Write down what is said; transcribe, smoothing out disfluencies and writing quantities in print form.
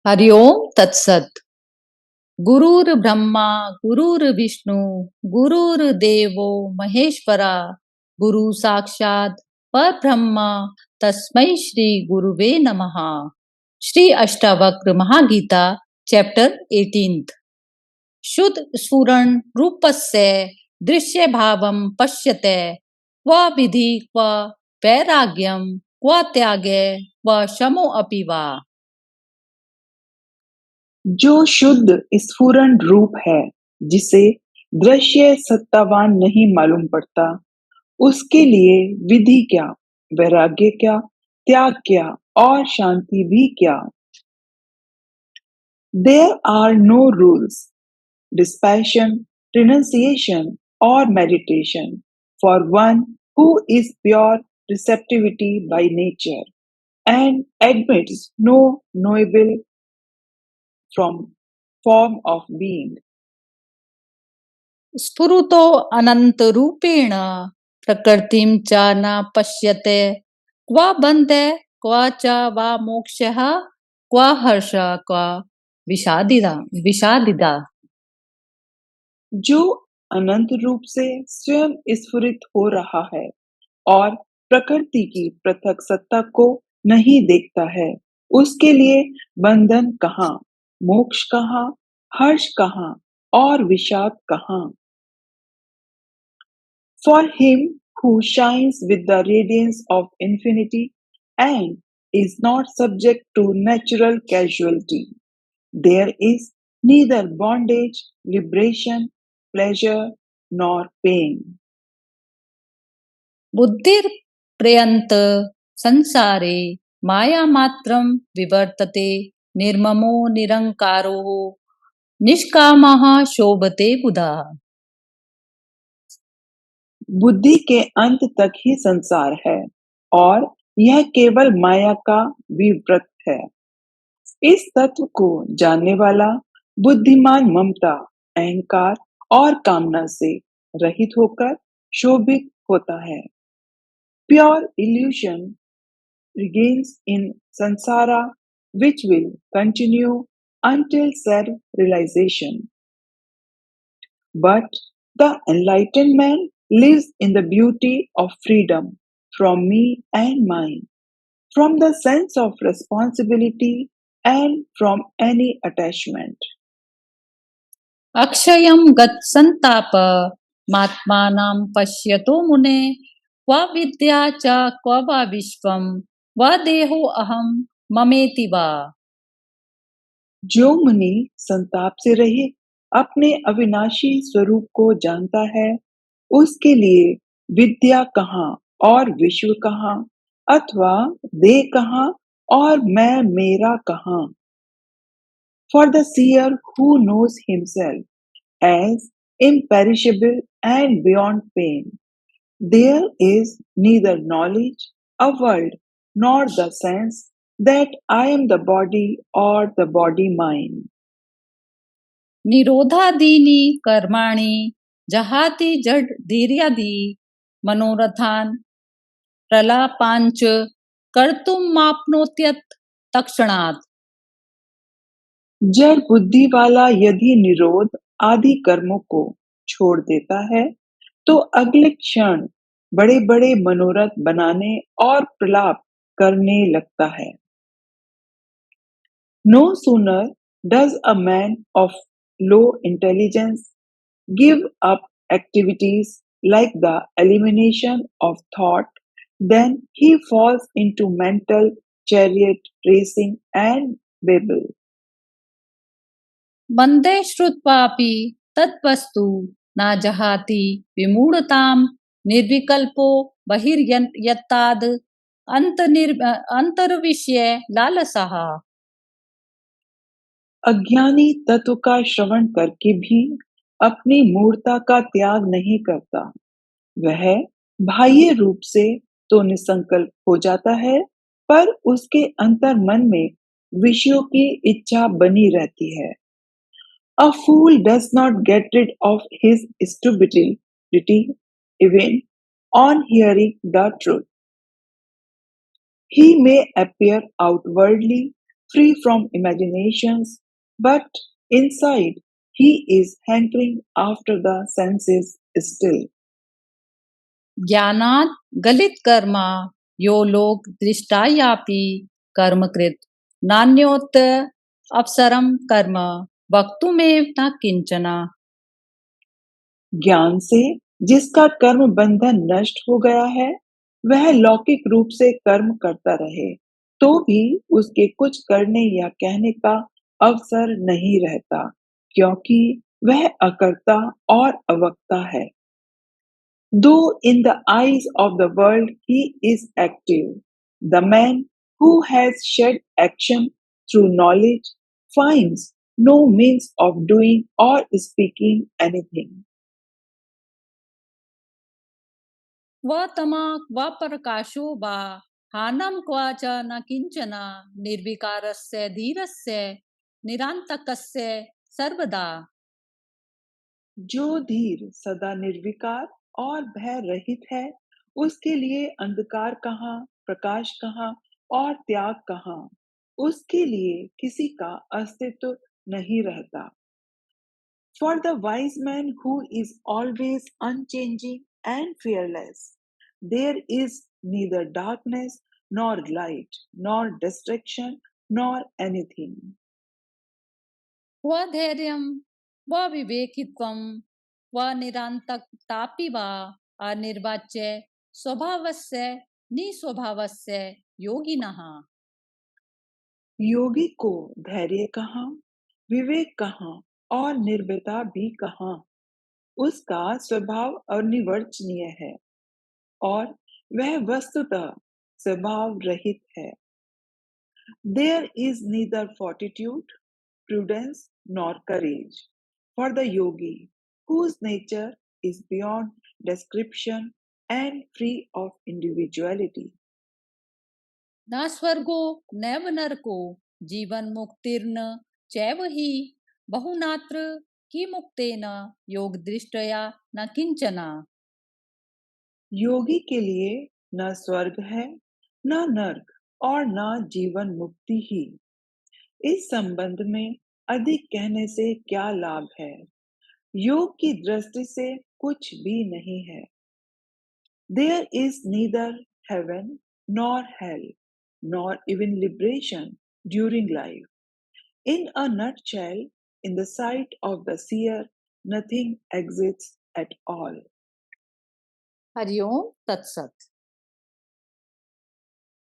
हरिओम तत्सत। गुरुर् ब्रह्मा गुरुर्विष्णु गुरुर्देवो महेश्वरा गुरु साक्षात परब्रह्मा तस्मै श्री गुरुवे नमः। श्री अष्टावक्र महागीता चैप्टर 18। शुद्ध स्फुरण रूपस्य दृश्य भावम पश्यते क्व विधि क्व वैराग्यम क्व त्यागे क्व शमो अपि वा। जो शुद्ध स्फुरण रूप है, जिसे दृश्य सत्तावान नहीं मालूम पड़ता, उसके लिए विधि क्या, वैराग्य क्या, त्याग क्या और शांति भी क्या। There are no rules, dispassion, renunciation or meditation for one who is pure receptivity by nature and admits no knowable from form of being. स्फुरुतो अनंत रूपेण प्रकृतिं च न पश्यते क्व बंधे क्व च वा मोक्षः क्व हर्ष क्व विषादिदा। जो अनंत रूप से स्वयं स्फुरित हो रहा है और प्रकृति की पृथक सत्ता को नहीं देखता है, उसके लिए बंधन कहाँ, मोक्ष कहाँ, हर्ष कहाँ और विषाद कहाँ। For him who shines with the radiance of infinity and is not subject to natural casualty, there is neither bondage, liberation, pleasure nor pain. बुद्धिर प्रयंत संसारे माया मात्रम विवर्तते निर्ममो निरंकारो निष्कामः शोभते बुधा। बुद्धि के अंत तक ही संसार है और यह केवल माया का विवृत है। इस तत्व को जानने वाला बुद्धिमान ममता, अहंकार और कामना से रहित होकर शोभित होता है। Pure evolution regains in samsara, which will continue until self-realization. But the enlightened man lives in the beauty of freedom from me and mine, from the sense of responsibility and from any attachment. अक्षयं गत्सन्ताप मात्मानं पश्यतो मुने क्व विद्या च क्व वा विश्वं व देहो अहं ममेति वा। जो मुनि संताप से रहित अपने अविनाशी स्वरूप को जानता है, उसके लिए विद्या कहाँ और विश्व कहाँ, अथवा देह कहाँ और मैं मेरा कहाँ। For the seer who knows himself as imperishable and beyond pain, there is neither knowledge, a world, nor the sense that I am the body or the body mine. निरोधादीनि कर्माणि जहाति जड धीर्यादि मनोरथान प्रलापांच कर्तुमाप्नोत्यत तक्षणात्। जड़ बुद्धि वाला यदि निरोध आदि कर्मों को छोड़ देता है, तो अगले क्षण बड़े बड़े मनोरथ बनाने और प्रलाप करने लगता है। No sooner does a man of low intelligence give up activities like the elimination of thought than he falls into mental chariot racing and babble. मंदे श्रुत्वापि तत्वस्तु न जहाति विमूढ़तां निर्विकल्पो बहिर्यत्ताद् अंतर्विषय लालसः। अज्ञानी तत्व का श्रवण करके भी अपनी मूर्ता का त्याग नहीं करता। वह बाह्य रूप से तो निसंकल्प हो जाता है, पर उसके अंतर मन में विषयों की इच्छा बनी रहती है। A fool does not get rid of his stupidity even on hearing the truth. He may appear outwardly free from imaginations, but inside he is hankering after the senses still. ज्ञानात् गलित Karma यो लोक दृष्टायापि कर्मकृत नान्योत अवसरम कर्म वक्तुमेव न किंचना। ज्ञान से जिसका कर्म बंधन नष्ट हो गया है, वह लौकिक रूप से कर्म करता रहे, तो भी उसके कुछ करने या कहने का अवसर नहीं रहता, क्योंकि वह अकर्ता और अवक्ता है। Though in the eyes of the world he is active, the man who has shed action through knowledge finds no means of doing or speaking anything. क्व तमा क्व प्रकाशो वा हानम क्व च न किंचन निर्विकारस्य धीरस्य निरांतकस्य सर्वदा। जो धीर सदा निर्विकार और भय रहित है, उसके लिए अंधकार कहाँ, प्रकाश कहाँ और त्याग कहाँ, उसके लिए किसी का अस्तित्व नहीं रहता। For the wise man who is always unchanging and fearless, there is neither darkness nor light, nor destruction, nor anything. क्व धैर्यं क्व विवेकित्वं क्व निरान्तकतापि वा अनिर्वाच्य स्वभावस्य निस्वभावस्य योगिनः। योगी को धैर्य कहाँ, विवेक कहाँ और निर्भयता भी कहाँ। उसका स्वभाव अनिर्वचनीय है और वह वस्तुतः स्वभाव रहित है। There is neither fortitude, prudence, nor courage for the yogi, whose nature is beyond description and free of individuality. न स्वर्गो नैव नरको जीवन मुक्तिर्न चैव हि बहुनात्र किमुक्तेन योग दृष्टया न किंचना। योगी के लिए न स्वर्ग है, न नर्क और न जीवन मुक्ति ही। इस संबंध में अधिक कहने से क्या लाभ है? योग की दृष्टि से कुछ भी नहीं है। There is neither heaven nor hell, nor even liberation during life. In a nutshell, in the sight of the seer, nothing exists at all. Hariom तत्सत।